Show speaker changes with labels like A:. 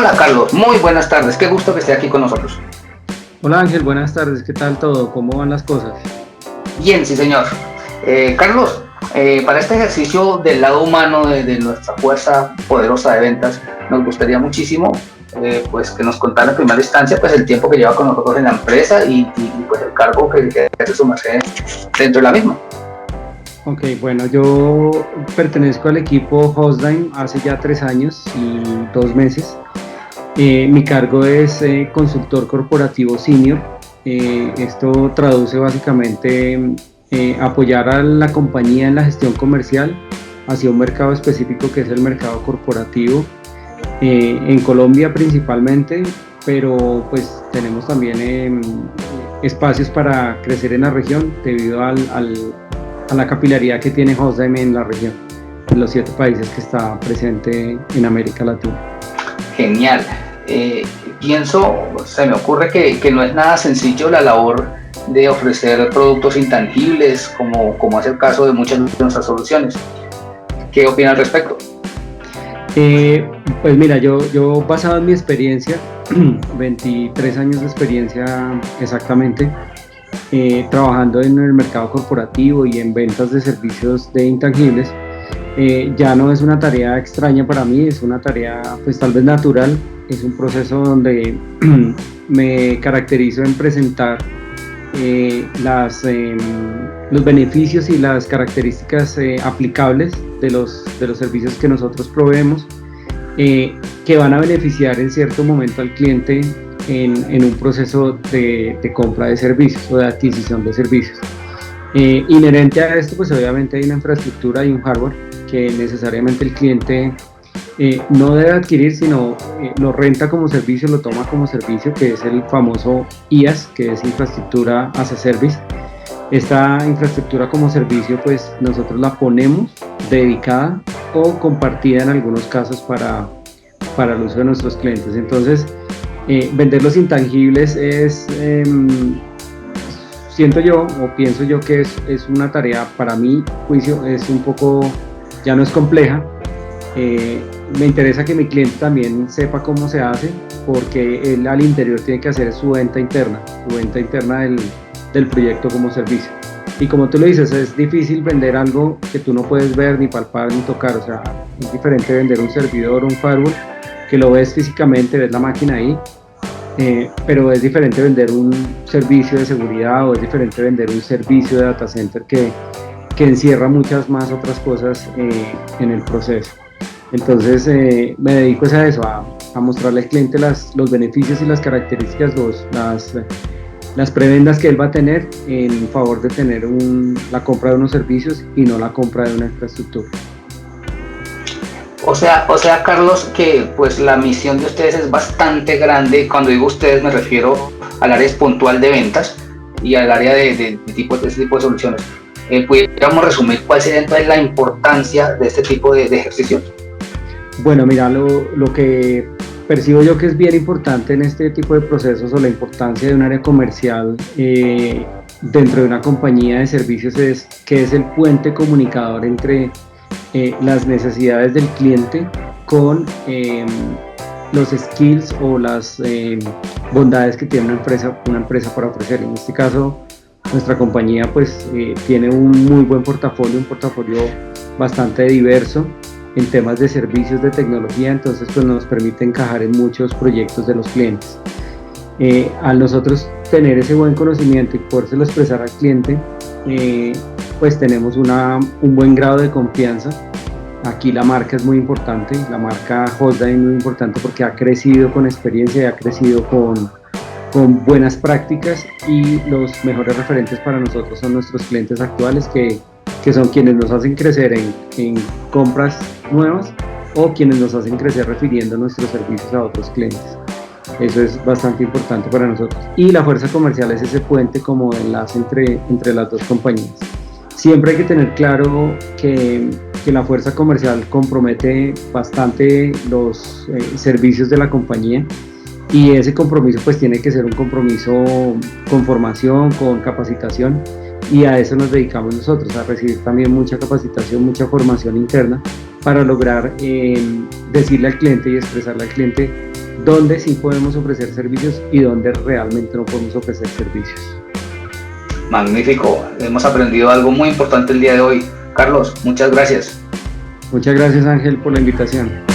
A: Hola Carlos, muy buenas tardes, qué gusto que esté aquí con nosotros.
B: Hola Ángel, buenas tardes, ¿qué tal todo? ¿Cómo van las cosas?
A: Bien, sí señor. Carlos, para este ejercicio del lado humano de nuestra fuerza poderosa de ventas, nos gustaría muchísimo pues que nos contara en primera instancia pues el tiempo que lleva con nosotros en la empresa y pues el cargo que hace su merced dentro de la misma.
B: Ok, bueno, yo pertenezco al equipo Hostime hace ya 3 años y 2 meses. Mi cargo es consultor corporativo senior. Esto traduce básicamente apoyar a la compañía en la gestión comercial hacia un mercado específico que es el mercado corporativo, en Colombia principalmente, pero pues tenemos también espacios para crecer en la región debido a la capilaridad que tiene Hostime en la región, en los 7 países que está presente en América Latina.
A: Genial. Pienso, se me ocurre que no es nada sencillo la labor de ofrecer productos intangibles como es el caso de muchas de nuestras soluciones. ¿Qué opina al respecto?
B: Pues mira, yo basado en mi experiencia, 23 años de experiencia exactamente, trabajando en el mercado corporativo y en ventas de servicios de intangibles, ya no es una tarea extraña para mí, es una tarea pues tal vez natural, es un proceso donde me caracterizo en presentar los beneficios y las características aplicables de los servicios que nosotros proveemos, que van a beneficiar en cierto momento al cliente en un proceso de compra de servicios o de adquisición de servicios. Inherente a esto, pues obviamente hay una infraestructura y un hardware que necesariamente el cliente no debe adquirir, sino lo renta como servicio, lo toma como servicio, que es el famoso IaaS, que es Infraestructura as a Service. Esta infraestructura como servicio, pues nosotros la ponemos dedicada o compartida en algunos casos para el uso de nuestros clientes. Entonces, vender los intangibles es, siento yo o pienso yo que es una tarea, para mi juicio, es un poco, ya no es compleja. Me interesa que mi cliente también sepa cómo se hace, porque él al interior tiene que hacer su venta interna del proyecto como servicio. Y como tú lo dices, es difícil vender algo que tú no puedes ver, ni palpar, ni tocar. O sea, es diferente vender un servidor o un firewall, que lo ves físicamente, ves la máquina ahí, pero es diferente vender un servicio de seguridad, o es diferente vender un servicio de data center que encierra muchas más otras cosas en el proceso. Entonces me dedico a eso, a mostrarle al cliente los beneficios y las características, las prebendas que él va a tener en favor de tener la compra de unos servicios y no la compra de una infraestructura.
A: O sea, Carlos, que pues la misión de ustedes es bastante grande. Cuando digo ustedes me refiero al área puntual de ventas y al área de este tipo de soluciones. ¿Pudiéramos resumir cuál sería entonces la importancia de este tipo de ejercicios?
B: Bueno, mira, lo que percibo yo que es bien importante en este tipo de procesos, o la importancia de un área comercial dentro de una compañía de servicios, es que es el puente comunicador entre las necesidades del cliente con los skills o las bondades que tiene una empresa para ofrecer. En este caso, nuestra compañía pues tiene un muy buen portafolio, un portafolio bastante diverso en temas de servicios de tecnología, entonces pues nos permite encajar en muchos proyectos de los clientes. Al nosotros tener ese buen conocimiento y podérselo expresar al cliente, pues tenemos un buen grado de confianza. Aquí la marca es muy importante, la marca Hostime es muy importante porque ha crecido con experiencia y ha crecido con buenas prácticas, y los mejores referentes para nosotros son nuestros clientes actuales, que son quienes nos hacen crecer en compras nuevas, o quienes nos hacen crecer refiriendo nuestros servicios a otros clientes. Eso es bastante importante para nosotros. Y la fuerza comercial es ese puente como enlace entre las dos compañías. Siempre hay que tener claro que la fuerza comercial compromete bastante los servicios de la compañía, y ese compromiso pues tiene que ser un compromiso con formación, con capacitación, y a eso nos dedicamos nosotros, a recibir también mucha capacitación, mucha formación interna para lograr decirle al cliente y expresarle al cliente dónde sí podemos ofrecer servicios y dónde realmente no podemos ofrecer servicios.
A: Magnífico, hemos aprendido algo muy importante el día de hoy. Carlos, muchas gracias.
B: Muchas gracias, Ángel, por la invitación.